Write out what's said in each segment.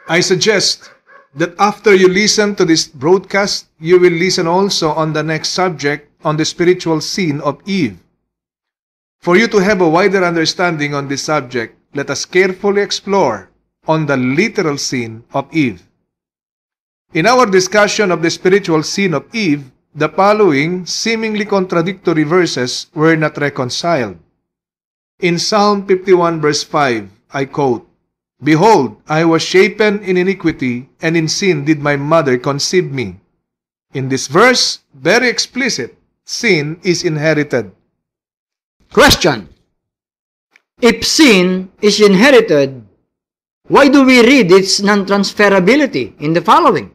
I suggest that after you listen to this broadcast, you will listen also on the next subject on the spiritual sin of Eve. For you to have a wider understanding on this subject, let us carefully explore on the literal sin of Eve. In our discussion of the spiritual sin of Eve, the following seemingly contradictory verses were not reconciled. In Psalm 51 verse 5, I quote, "Behold, I was shapen in iniquity, and in sin did my mother conceive me." In this verse, very explicit, sin is inherited. Question: if sin is inherited, why do we read its non-transferability in the following?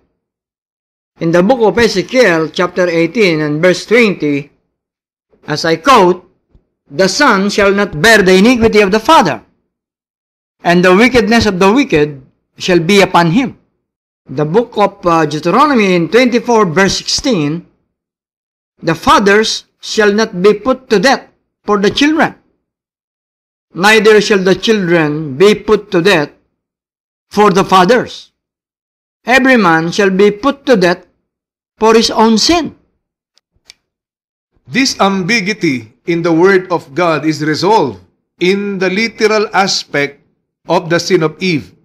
In the book of Ezekiel, chapter 18 and verse 20, as I quote, "The son shall not bear the iniquity of the father, and the wickedness of the wicked shall be upon him." The book of Deuteronomy in 24 verse 16, "The fathers shall not be put to death for the children, neither shall the children be put to death for the fathers. Every man shall be put to death for his own sin." This ambiguity in the Word of God is resolved in the literal aspect of the sin of Eve,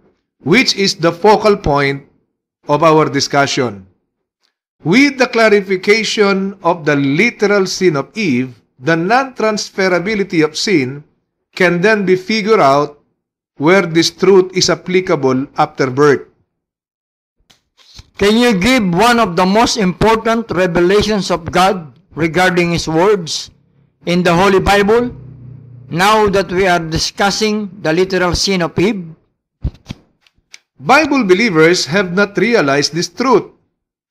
which is the focal point of our discussion. With the clarification of the literal sin of Eve, the non-transferability of sin can then be figured out where this truth is applicable after birth. Can you give one of the most important revelations of God regarding His words in the Holy Bible, now that we are discussing the literal sin of Eve? Bible believers have not realized this truth,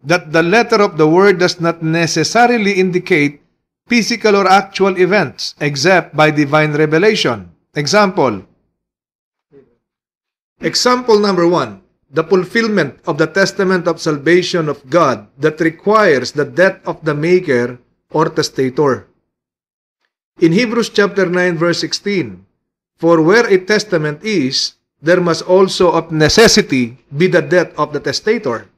that the letter of the word does not necessarily indicate physical or actual events except by divine revelation. Example number 1. The fulfillment of the testament of salvation of God that requires the death of the maker or testator. In Hebrews chapter 9 verse 16, "For where a testament is, there must also of necessity be the death of the testator."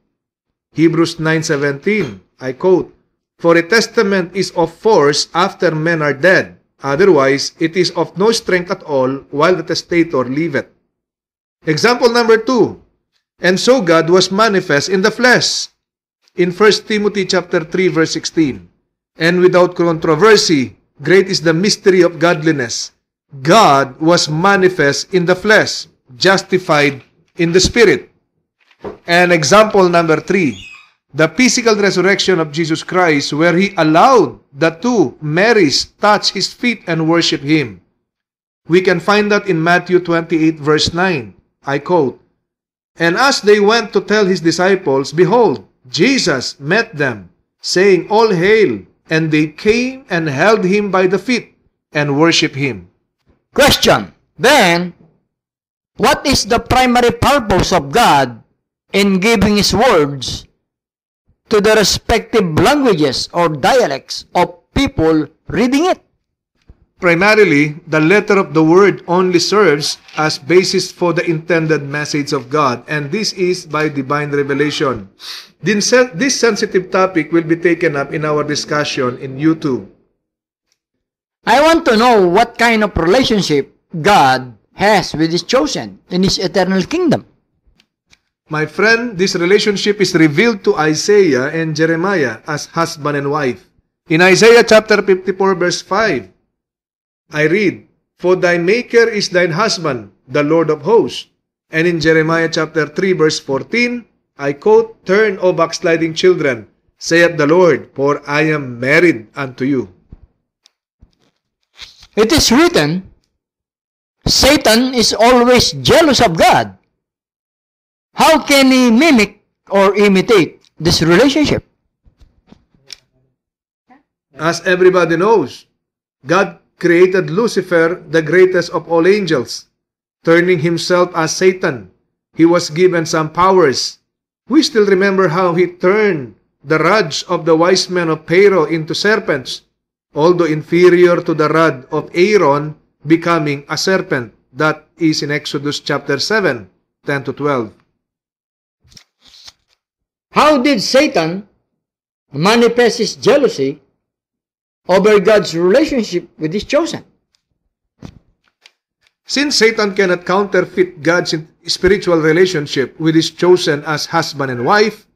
Hebrews 9:17, I quote, "For a testament is of force after men are dead, otherwise it is of no strength at all while the testator liveth." Example number 2, "And so God was manifest in the flesh." In 1 Timothy chapter 3 verse 16, "And without controversy, great is the mystery of godliness. God was manifest in the flesh, justified in the spirit." And example number 3, the physical resurrection of Jesus Christ, where He allowed the two Marys touch His feet and worship Him. We can find that in Matthew 28 verse 9. I quote, "And as they went to tell His disciples, behold, Jesus met them, saying, All hail! And they came and held Him by the feet and worshiped Him." Question: then, what is the primary purpose of God in giving His words to the respective languages or dialects of people reading it? Primarily, the letter of the word only serves as basis for the intended message of God, and this is by divine revelation. This sensitive topic will be taken up in our discussion in YouTube. I want to know what kind of relationship God has with His chosen in His eternal kingdom. My friend, this relationship is revealed to Isaiah and Jeremiah as husband and wife. In Isaiah chapter 54 verse 5, I read, "For thy maker is thine husband, the Lord of hosts." And in Jeremiah chapter 3 verse 14, I quote, "Turn, O backsliding children, saith the Lord, for I am married unto you." It is written, Satan is always jealous of God. How can he mimic or imitate this relationship? As everybody knows, God created Lucifer, the greatest of all angels. Turning himself as Satan, he was given some powers. We still remember how he turned the rods of the wise men of Pharaoh into serpents, although inferior to the rod of Aaron, becoming a serpent. That is in Exodus chapter 7, 10 to 12. How did Satan manifest his jealousy over God's relationship with his chosen? Since Satan cannot counterfeit God's spiritual relationship with his chosen as husband and wife,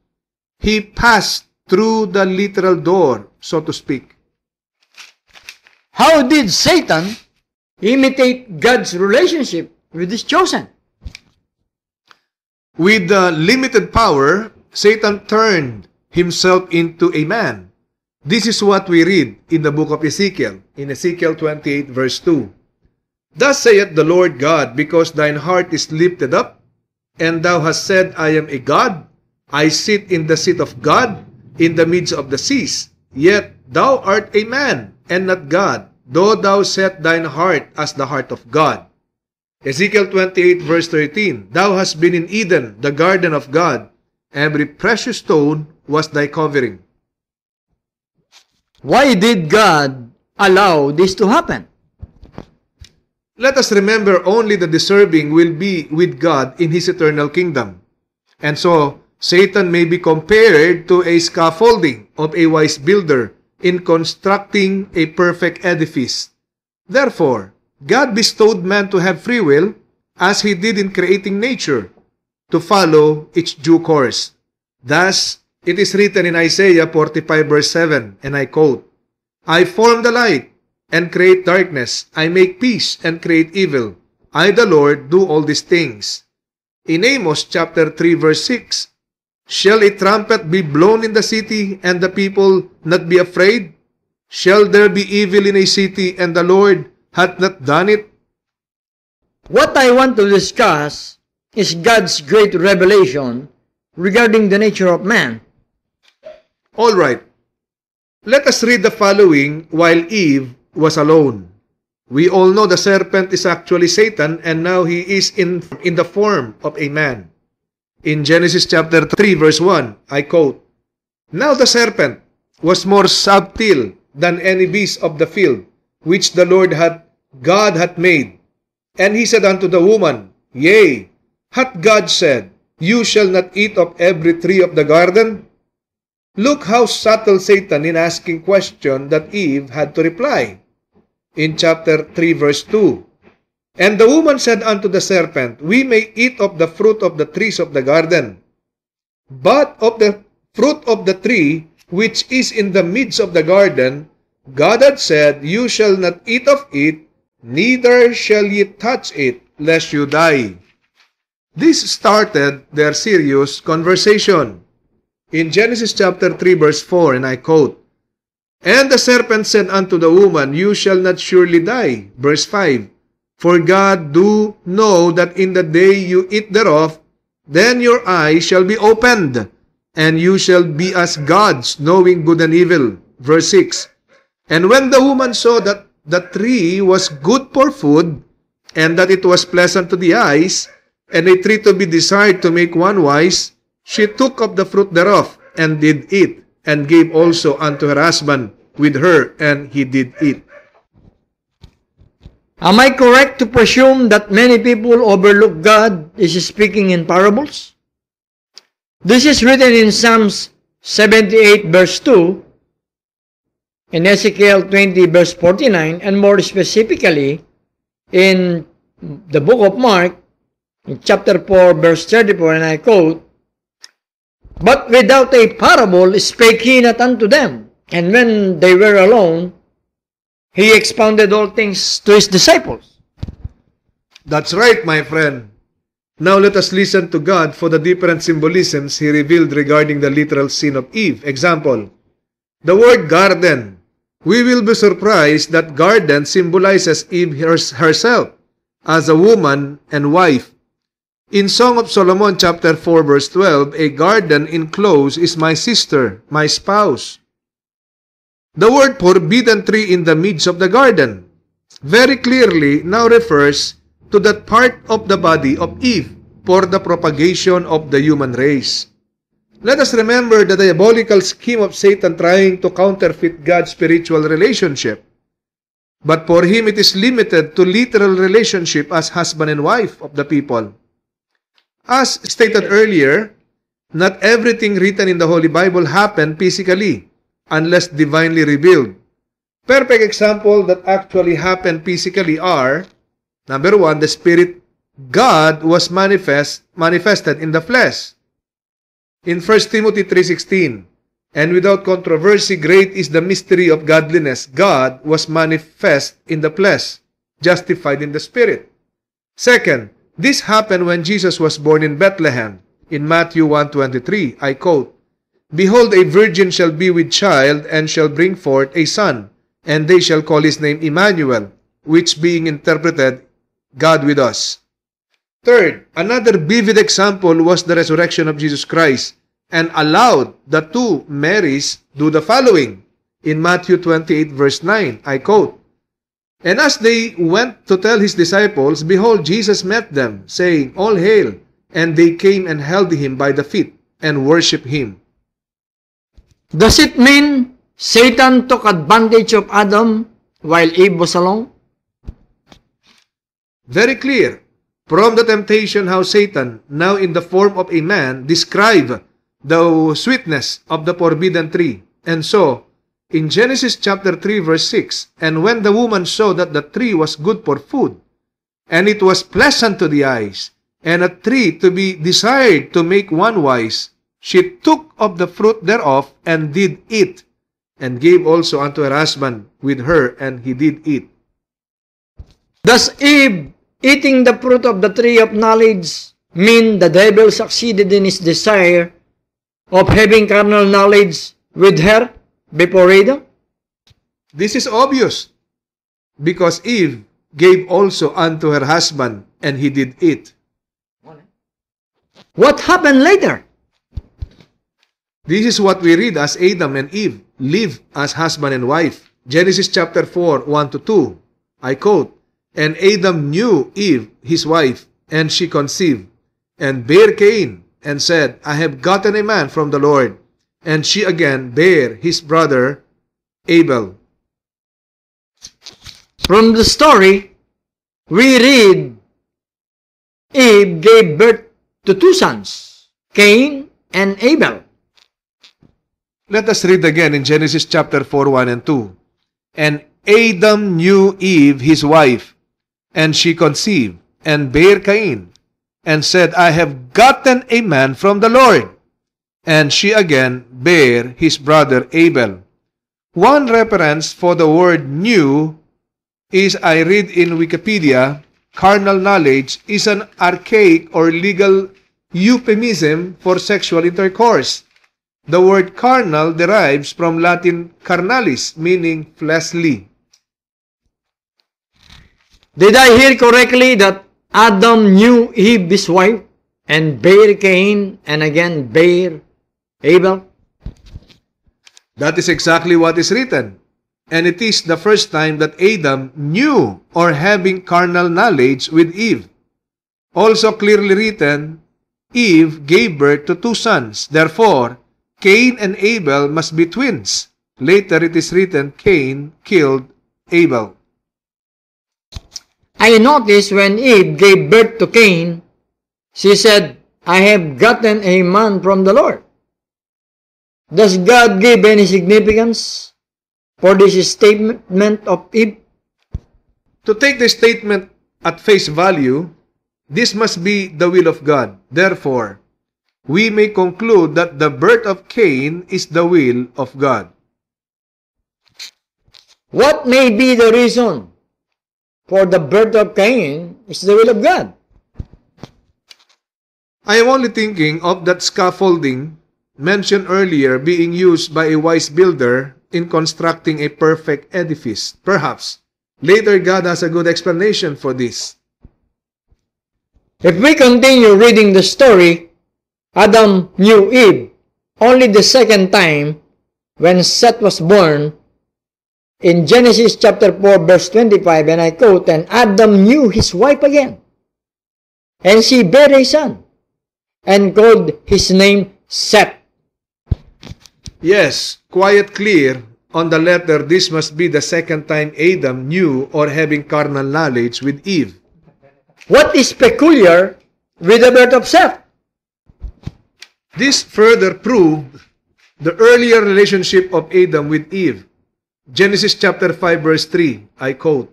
he passed through the literal door, so to speak. How did Satan imitate God's relationship with his chosen? With limited power, Satan turned himself into a man. This is what we read in the book of Ezekiel, in Ezekiel 28 verse 2. Thus saith the Lord God, because thine heart is lifted up, and thou hast said, I am a God, I sit in the seat of God, in the midst of the seas. Yet thou art a man, and not God, though thou set thine heart as the heart of God. Ezekiel 28 verse 13, Thou hast been in Eden, the garden of God. Every precious stone was thy covering. Why did God allow this to happen? Let us remember only the deserving will be with God in His eternal kingdom. And so, Satan may be compared to a scaffolding of a wise builder in constructing a perfect edifice. Therefore, God bestowed man to have free will, as He did in creating nature, to follow its due course. Thus, it is written in Isaiah 45 verse 7, and I quote, I form the light and create darkness. I make peace and create evil. I, the Lord, do all these things. In Amos chapter 3 verse 6, Shall a trumpet be blown in the city, and the people not be afraid? Shall there be evil in a city, and the Lord hath not done it? What I want to discuss is God's great revelation regarding the nature of man. All right. Let us read the following while Eve was alone. We all know the serpent is actually Satan, and now he is in the form of a man. In Genesis chapter 3 verse 1, I quote, Now the serpent was more subtle than any beast of the field, which the Lord God hath made. And he said unto the woman, Yea, hath God said, You shall not eat of every tree of the garden? Look how subtle Satan in asking question that Eve had to reply. In chapter 3 verse 2, And the woman said unto the serpent, We may eat of the fruit of the trees of the garden, but of the fruit of the tree which is in the midst of the garden, God had said, You shall not eat of it, neither shall ye touch it, lest you die. This started their serious conversation. In Genesis chapter 3 verse 4, and I quote, And the serpent said unto the woman, You shall not surely die. Verse 5, For God do know that in the day you eat thereof, then your eyes shall be opened, and you shall be as gods, knowing good and evil. Verse 6, And when the woman saw that the tree was good for food, and that it was pleasant to the eyes, and a tree to be desired to make one wise, she took of the fruit thereof, and did eat, and gave also unto her husband with her, and he did eat. Am I correct to presume that many people overlook God is speaking in parables? This is written in Psalms 78 verse 2, in Ezekiel 20 verse 49, and more specifically in the book of Mark, in chapter 4 verse 34, and I quote, But without a parable spake he not unto them, and when they were alone, he expounded all things to his disciples. That's right, my friend. Now let us listen to God for the different symbolisms He revealed regarding the literal sin of Eve. Example, the word garden. We will be surprised that garden symbolizes Eve herself as a woman and wife. In Song of Solomon chapter 4 verse 12, a garden enclosed is my sister, my spouse. The word forbidden tree in the midst of the garden very clearly now refers to that part of the body of Eve for the propagation of the human race. Let us remember the diabolical scheme of Satan trying to counterfeit God's spiritual relationship. But for him it is limited to literal relationship as husband and wife of the people. As stated earlier, not everything written in the Holy Bible happened physically unless divinely revealed. Perfect example that actually happened physically are, number one, the Spirit God was manifested in the flesh. In 1 Timothy 3:16, and without controversy, great is the mystery of godliness. God was manifest in the flesh, justified in the Spirit. Second, this happened when Jesus was born in Bethlehem. In Matthew 1:23, I quote, "Behold, a virgin shall be with child, and shall bring forth a son, and they shall call his name Emmanuel," which being interpreted, God with us. Third, another vivid example was the resurrection of Jesus Christ, and allowed the two Marys do the following. In Matthew 28 verse 9, I quote, "And as they went to tell his disciples, behold, Jesus met them, saying, All hail! And they came and held him by the feet, and worshipped him." Does it mean Satan took advantage of Adam while Eve was alone? Very clear. From the temptation how Satan, now in the form of a man, described the sweetness of the forbidden tree. And so, in Genesis chapter 3 verse 6, "And when the woman saw that the tree was good for food, and it was pleasant to the eyes, and a tree to be desired to make one wise, she took of the fruit thereof, and did eat, and gave also unto her husband with her, and he did eat." Does Eve eating the fruit of the tree of knowledge mean the devil succeeded in his desire of having carnal knowledge with her before Adam? This is obvious, because Eve gave also unto her husband, and he did eat. What happened later? This is what we read as Adam and Eve live as husband and wife. Genesis chapter 4, 1-2. I quote, "And Adam knew Eve, his wife, and she conceived, and bare Cain, and said, I have gotten a man from the Lord. And she again bare his brother Abel." From the story, we read Eve gave birth to two sons, Cain and Abel. Let us read again in Genesis chapter 4, 1-2. "And Adam knew Eve, his wife, and she conceived, and bare Cain, and said, I have gotten a man from the Lord. And she again bare his brother Abel." One reference for the word knew is, I read in Wikipedia, carnal knowledge is an archaic or legal euphemism for sexual intercourse. The word carnal derives from Latin carnalis, meaning fleshly. Did I hear correctly that Adam knew Eve, his wife, and bare Cain, and again bare Abel? That is exactly what is written. And it is the first time that Adam knew or having carnal knowledge with Eve. Also clearly written, Eve gave birth to two sons. Therefore, Cain and Abel must be twins. Later it is written, Cain killed Abel. I noticed when Eve gave birth to Cain, she said, I have gotten a man from the Lord. Does God give any significance for this statement of Eve? To take the statement at face value, this must be the will of God. Therefore, we may conclude that the birth of Cain is the will of God. What may be the reason for the birth of Cain is the will of God? I am only thinking of that scaffolding mentioned earlier being used by a wise builder in constructing a perfect edifice. Perhaps later God has a good explanation for this. If we continue reading the story, Adam knew Eve only the second time when Seth was born. In Genesis chapter 4 verse 25, and I quote, and Adam knew his wife again, and she bare a son, and called his name Seth. Yes, quite clear on the letter, this must be the second time Adam knew or having carnal knowledge with Eve. What is peculiar with the birth of Seth? This further proved the earlier relationship of Adam with Eve. Genesis chapter 5 verse 3, I quote,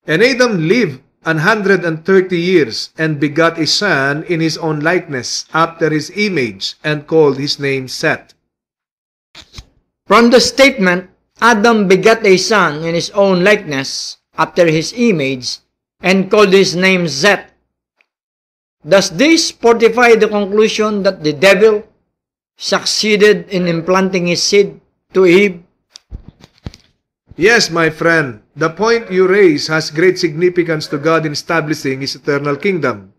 "And Adam lived 130 years and begot a son in his own likeness after his image and called his name Seth." From the statement, Adam begat a son in his own likeness after his image and called his name Seth. Does this fortify the conclusion that the devil succeeded in implanting his seed to Eve? Yes, my friend, the point you raise has great significance to God in establishing His eternal kingdom.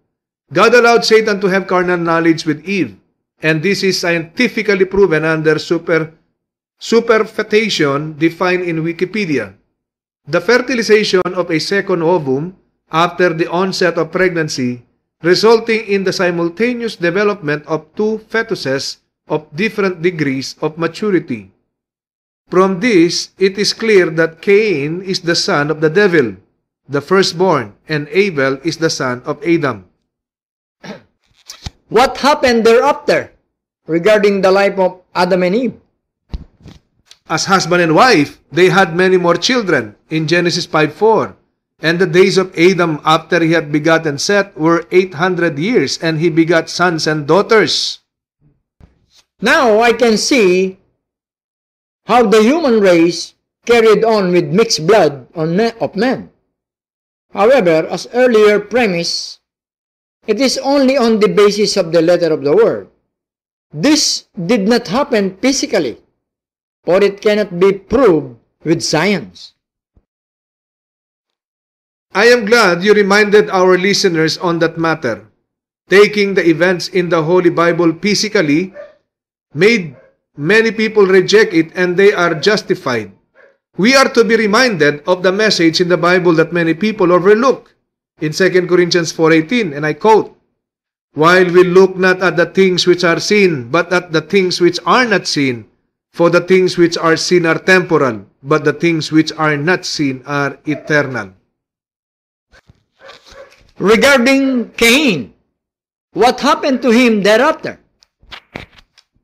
God allowed Satan to have carnal knowledge with Eve, and this is scientifically proven under superfetation defined in Wikipedia. The fertilization of a second ovum after the onset of pregnancy, resulting in the simultaneous development of two fetuses of different degrees of maturity. From this, it is clear that Cain is the son of the devil, the firstborn, and Abel is the son of Adam. What happened thereafter regarding the life of Adam and Eve? As husband and wife, they had many more children in Genesis 5:4. And the days of Adam after he had begotten Seth were 800 years, and he begot sons and daughters. Now I can see how the human race carried on with mixed blood of men. However, as earlier premise, it is only on the basis of the letter of the word. This did not happen physically, for it cannot be proved with science. I am glad you reminded our listeners on that matter. Taking the events in the Holy Bible physically made many people reject it, and they are justified. We are to be reminded of the message in the Bible that many people overlook. In 2 Corinthians 4:18, and I quote, "While we look not at the things which are seen, but at the things which are not seen. For the things which are seen are temporal, but the things which are not seen are eternal." Regarding Cain, what happened to him thereafter?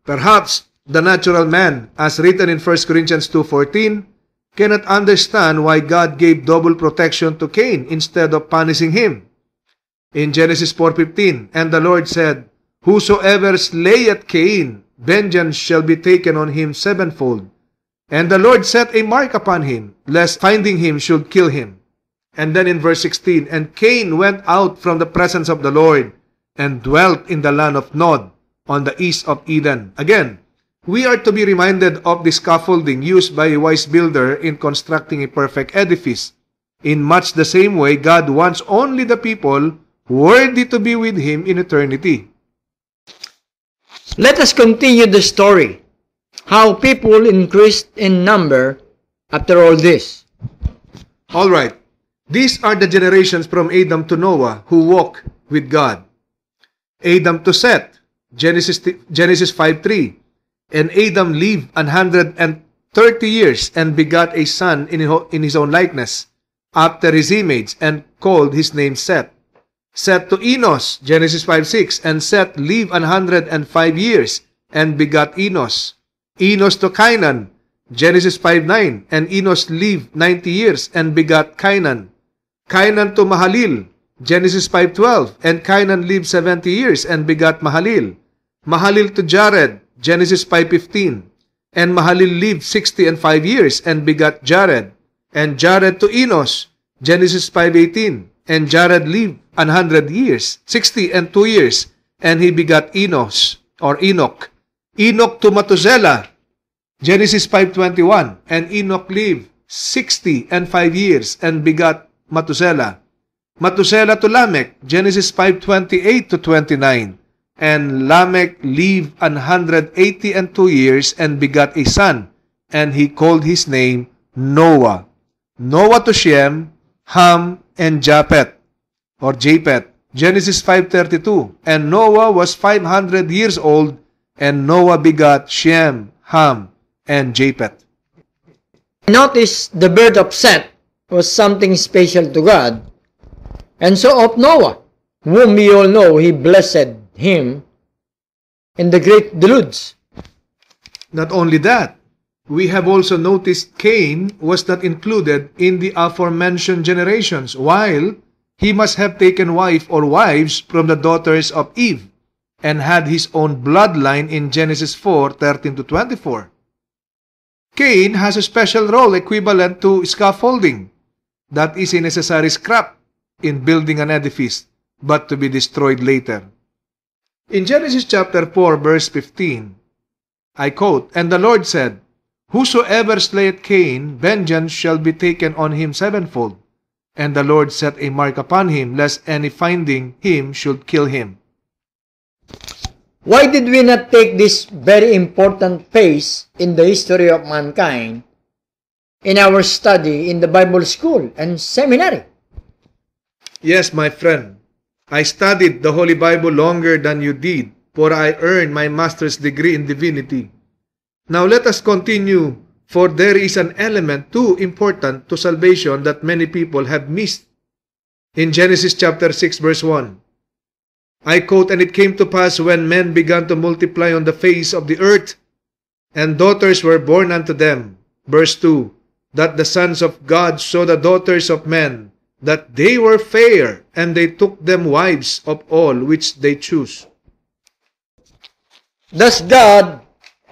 Perhaps the natural man, as written in 1 Corinthians 2:14, cannot understand why God gave double protection to Cain instead of punishing him. In Genesis 4:15, "And the Lord said, Whosoever slayeth Cain, vengeance shall be taken on him sevenfold. And the Lord set a mark upon him, lest finding him should kill him." And then in verse 16, "And Cain went out from the presence of the Lord, and dwelt in the land of Nod, on the east of Eden." Again, we are to be reminded of the scaffolding used by a wise builder in constructing a perfect edifice. In much the same way, God wants only the people worthy to be with Him in eternity. Let us continue the story. How people increased in number after all this. All right. These are the generations from Adam to Noah who walk with God. Adam to Seth, Genesis 5:3. "And Adam lived 130 years and begot a son in his own likeness, after his image, and called his name Seth." Seth to Enos, Genesis 5:6. "And Seth lived 105 years and begot Enos." Enos to Cainan, Genesis 5:9. "And Enos lived 90 years and begot Cainan." Cainan to Mahalil, Genesis 5:12. "And Cainan lived 70 years and begot Mahalil." Mahalil to Jared, Genesis 5:15. "And Mahalil lived 65 years and begot Jared." And Jared to Enos, Genesis 5:18. "And Jared lived 100 years, 62 years, and he begot Enos, or Enoch." Enoch to Methuselah, Genesis 5:21. "And Enoch lived 65 years and begot Methuselah." Methuselah to Lamech, Genesis 5:28 to 29. "And Lamech lived 182 years and begot a son, and he called his name Noah." Noah to Shem, Ham, and Japheth, or Japheth, Genesis 5:32. "And Noah was 500 years old, and Noah begot Shem, Ham, and Japheth." Notice the birth of Seth was something special to God, and so of Noah, whom we all know He blessed him in the great deluge. Not only that, we have also noticed Cain was not included in the aforementioned generations, while he must have taken wife or wives from the daughters of Eve and had his own bloodline in Genesis 4:13-24. Cain has a special role equivalent to scaffolding, that is a necessary scrap in building an edifice, but to be destroyed later. In Genesis chapter 4, verse 15, I quote, "And the Lord said, Whosoever slayeth Cain, vengeance shall be taken on him sevenfold. And the Lord set a mark upon him, lest any finding him should kill him." Why did we not take this very important phase in the history of mankind in our study in the Bible school and seminary? Yes, my friend, I studied the Holy Bible longer than you did, for I earned my master's degree in divinity. Now let us continue, for there is an element too important to salvation that many people have missed. In Genesis chapter 6, verse 1, I quote, "And it came to pass when men began to multiply on the face of the earth, and daughters were born unto them." Verse 2, "That the sons of God saw the daughters of men, that they were fair, and they took them wives of all which they chose." Does God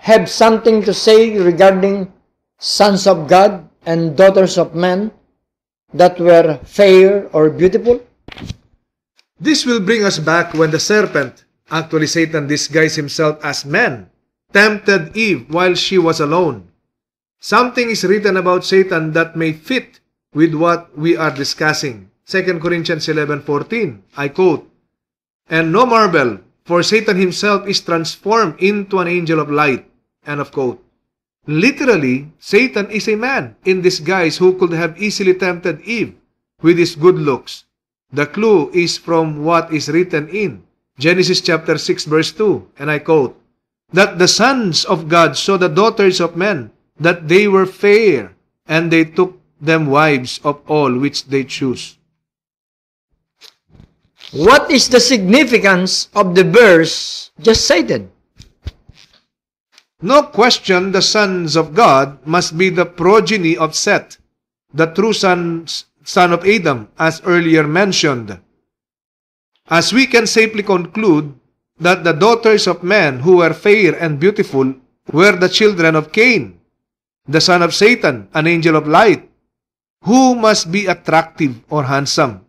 have something to say regarding sons of God and daughters of men that were fair or beautiful? This will bring us back when the serpent, actually Satan disguised himself as man, tempted Eve while she was alone. Something is written about Satan that may fit with what we are discussing. 2 Corinthians 11:14, I quote, "And no marvel, for Satan himself is transformed into an angel of light." End of quote. Literally, Satan is a man in disguise who could have easily tempted Eve with his good looks. The clue is from what is written in Genesis chapter 6 verse 2, and I quote, "That the sons of God saw the daughters of men, that they were fair, and they took them wives of all which they chose." What is the significance of the verse just cited? No question the sons of God must be the progeny of Seth, the true son of Adam, as earlier mentioned. As we can safely conclude that the daughters of men who were fair and beautiful were the children of Cain, the son of Satan, an angel of light, who must be attractive or handsome.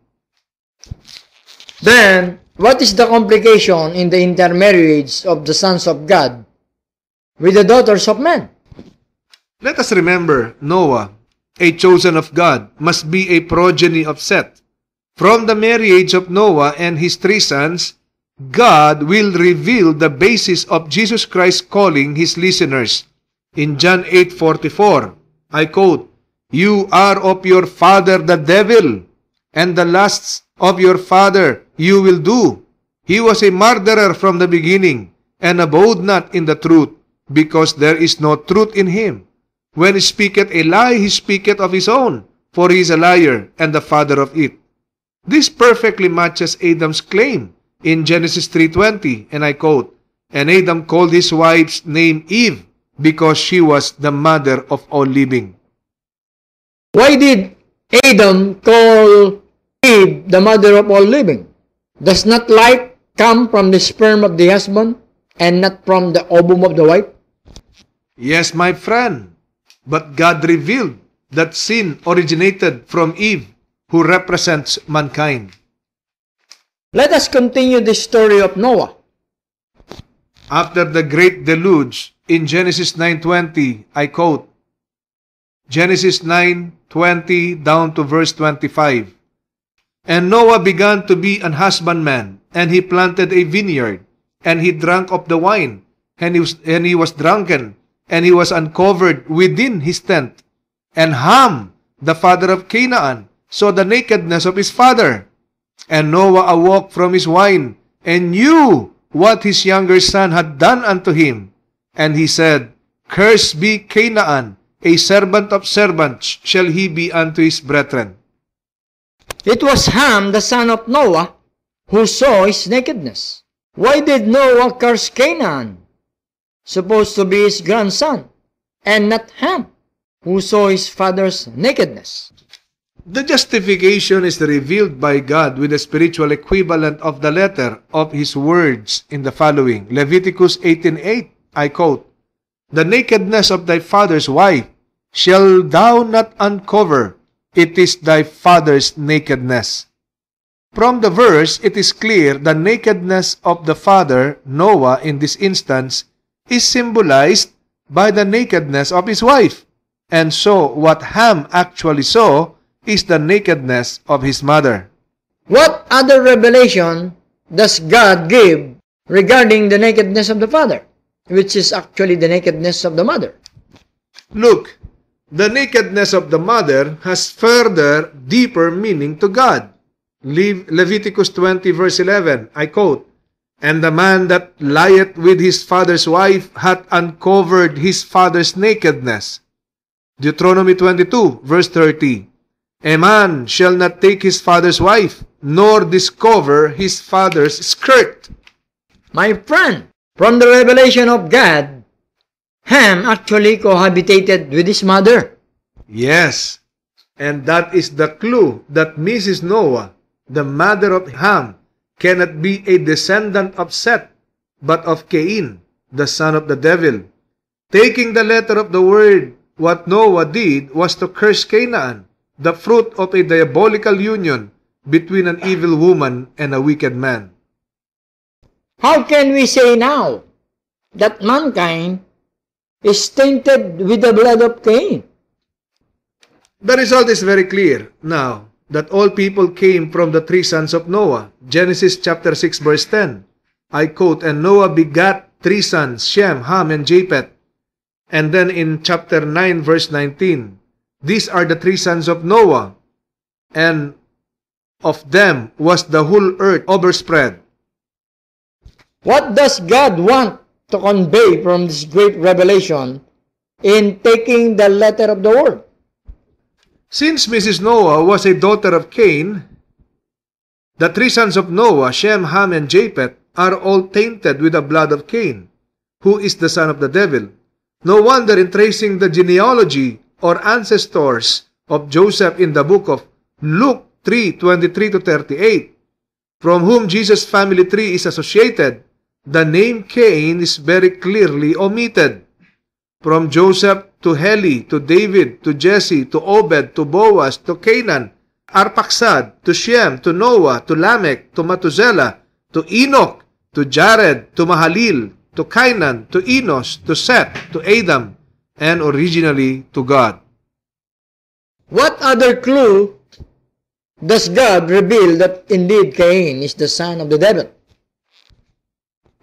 Then, what is the complication in the intermarriage of the sons of God with the daughters of men? Let us remember Noah, a chosen of God, must be a progeny of Seth. From the marriage of Noah and his 3 sons, God will reveal the basis of Jesus Christ calling his listeners. In John 8:44, I quote, "You are of your father the devil, and the lusts of your father you will do. He was a murderer from the beginning, and abode not in the truth, because there is no truth in him. When he speaketh a lie, he speaketh of his own, for he is a liar and the father of it." This perfectly matches Adam's claim in Genesis 3:20, and I quote, "And Adam called his wife's name Eve, because she was the mother of all living." Why did Adam call Eve the mother of all living? Does not life come from the sperm of the husband and not from the ovum of the wife? Yes, my friend, but God revealed that sin originated from Eve, who represents mankind. Let us continue the story of Noah. After the great deluge, in Genesis 9:20, I quote, Genesis 9:20 down to verse 25. "And Noah began to be an husbandman, and he planted a vineyard, and he drank of the wine, and he was drunken, and he was uncovered within his tent. And Ham, the father of Canaan, saw the nakedness of his father. And Noah awoke from his wine, and knew what his younger son had done unto him. And he said, Cursed be Canaan, a servant of servants shall he be unto his brethren." It was Ham, the son of Noah, who saw his nakedness. Why did Noah curse Canaan, supposed to be his grandson, and not Ham, who saw his father's nakedness? The justification is revealed by God with the spiritual equivalent of the letter of His words in the following. Leviticus 18:8, I quote, "The nakedness of thy father's wife shall thou not uncover, it is thy father's nakedness." From the verse, it is clear the nakedness of the father, Noah, in this instance, is symbolized by the nakedness of his wife. And so, what Ham actually saw is the nakedness of his mother. What other revelation does God give regarding the nakedness of the father, which is actually the nakedness of the mother? Look, the nakedness of the mother has further deeper meaning to God. Leviticus 20 verse 11, I quote, "And the man that lieth with his father's wife hath uncovered his father's nakedness." Deuteronomy 22 verse 30, "A man shall not take his father's wife, nor discover his father's skirt." My friend, from the revelation of God, Ham actually cohabitated with his mother. Yes, and that is the clue that Mrs. Noah, the mother of Ham, cannot be a descendant of Seth, but of Cain, the son of the devil. Taking the letter of the word, what Noah did was to curse Canaan, the fruit of a diabolical union between an evil woman and a wicked man. How can we say now that mankind is tainted with the blood of Cain? The result is very clear now that all people came from the three sons of Noah. Genesis chapter 6 verse 10. I quote, "And Noah begat three sons, Shem, Ham, and Japheth." And then in chapter 9 verse 19, "These are the three sons of Noah, and of them was the whole earth overspread." What does God want to convey from this great revelation in taking the letter of the word? Since Mrs. Noah was a daughter of Cain, the three sons of Noah, Shem, Ham, and Japheth, are all tainted with the blood of Cain, who is the son of the devil. No wonder in tracing the genealogy or ancestors of Joseph in the book of Luke 3:23-38, from whom Jesus' family tree is associated, the name Cain is very clearly omitted. From Joseph to Heli, to David, to Jesse, to Obed, to Boaz, to Canaan, Arphaxad, to Shem, to Noah, to Lamech, to Methuselah, to Enoch, to Jared, to Mahalil, to Cainan, to Enos, to Seth, to Adam, and originally to God. What other clue does God reveal that indeed Cain is the son of the devil?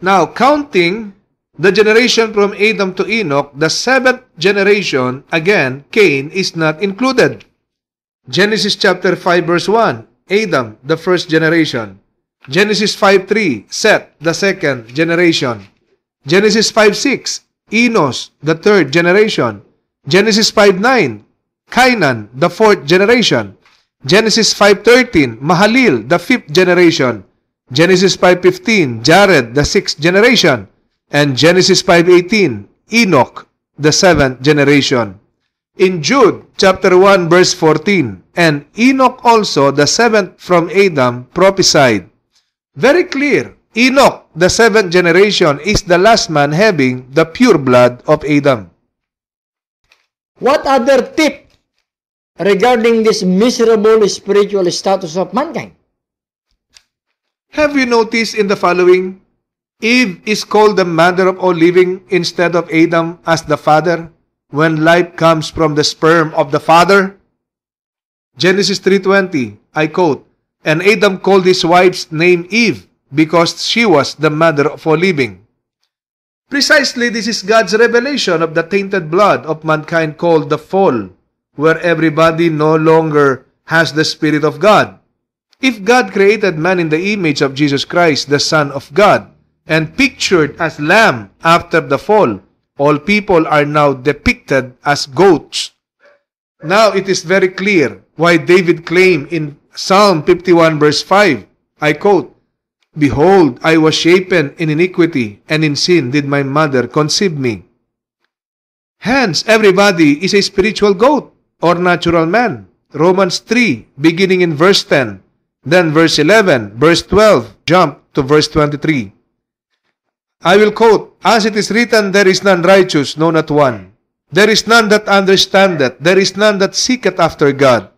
Now, counting the generation from Adam to Enoch, the seventh generation, again, Cain is not included. Genesis chapter 5 verse 1, Adam, the first generation. Genesis 5:3, Seth, the second generation. Genesis 5:6, Enos, the third generation. Genesis 5:9, Cainan, the fourth generation. Genesis 5:13, Mahalil, the fifth generation. Genesis 5:15, Jared, the sixth generation. And Genesis 5:18, Enoch, the seventh generation. In Jude chapter 1 verse 14, "And Enoch also, the seventh from Adam, prophesied." Very clear, Enoch, the seventh generation, is the last man having the pure blood of Adam. What other tip regarding this miserable spiritual status of mankind? Have you noticed in the following? Eve is called the mother of all living instead of Adam as the father when life comes from the sperm of the father. Genesis 3:20, I quote, "And Adam called his wife's name Eve because she was the mother of all living." Precisely this is God's revelation of the tainted blood of mankind called the fall, where everybody no longer has the Spirit of God. If God created man in the image of Jesus Christ, the Son of God, and pictured as lamb after the fall, all people are now depicted as goats. Now it is very clear why David claimed in Psalm 51 verse 5, I quote, Behold, I was shapen in iniquity, and in sin did my mother conceive me. Hence, everybody is a spiritual goat or natural man. Romans 3, beginning in verse 10, then verse 11, verse 12, jump to verse 23. I will quote, "As it is written, there is none righteous, no, not one. There is none that understandeth, there is none that seeketh after God.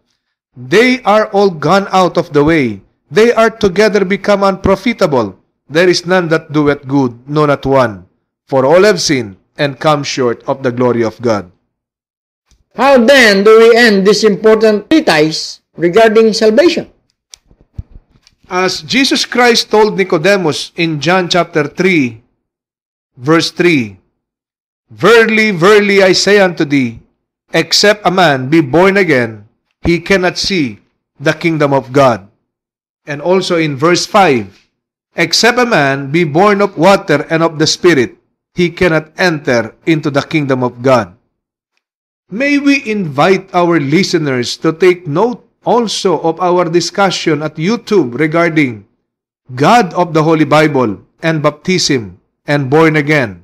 They are all gone out of the way. They are together become unprofitable. There is none that doeth good, no, not one. For all have sinned, and come short of the glory of God." How then do we end this important treatise regarding salvation? As Jesus Christ told Nicodemus in John chapter 3, verse 3, "Verily, verily, I say unto thee, except a man be born again, he cannot see the kingdom of God." And also in verse 5, "Except a man be born of water and of the Spirit, he cannot enter into the kingdom of God." May we invite our listeners to take note also of our discussion at YouTube regarding God of the Holy Bible and baptism and born again.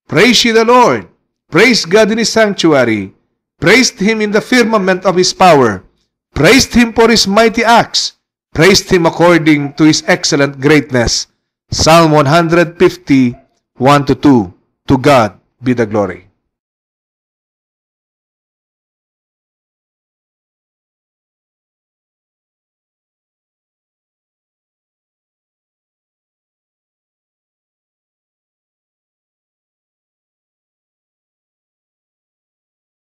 Praise ye the Lord. Praise God in His sanctuary. Praised Him in the firmament of His power. Praised Him for His mighty acts. Praised Him according to His excellent greatness. Psalm 150, 1-2. To God be the glory.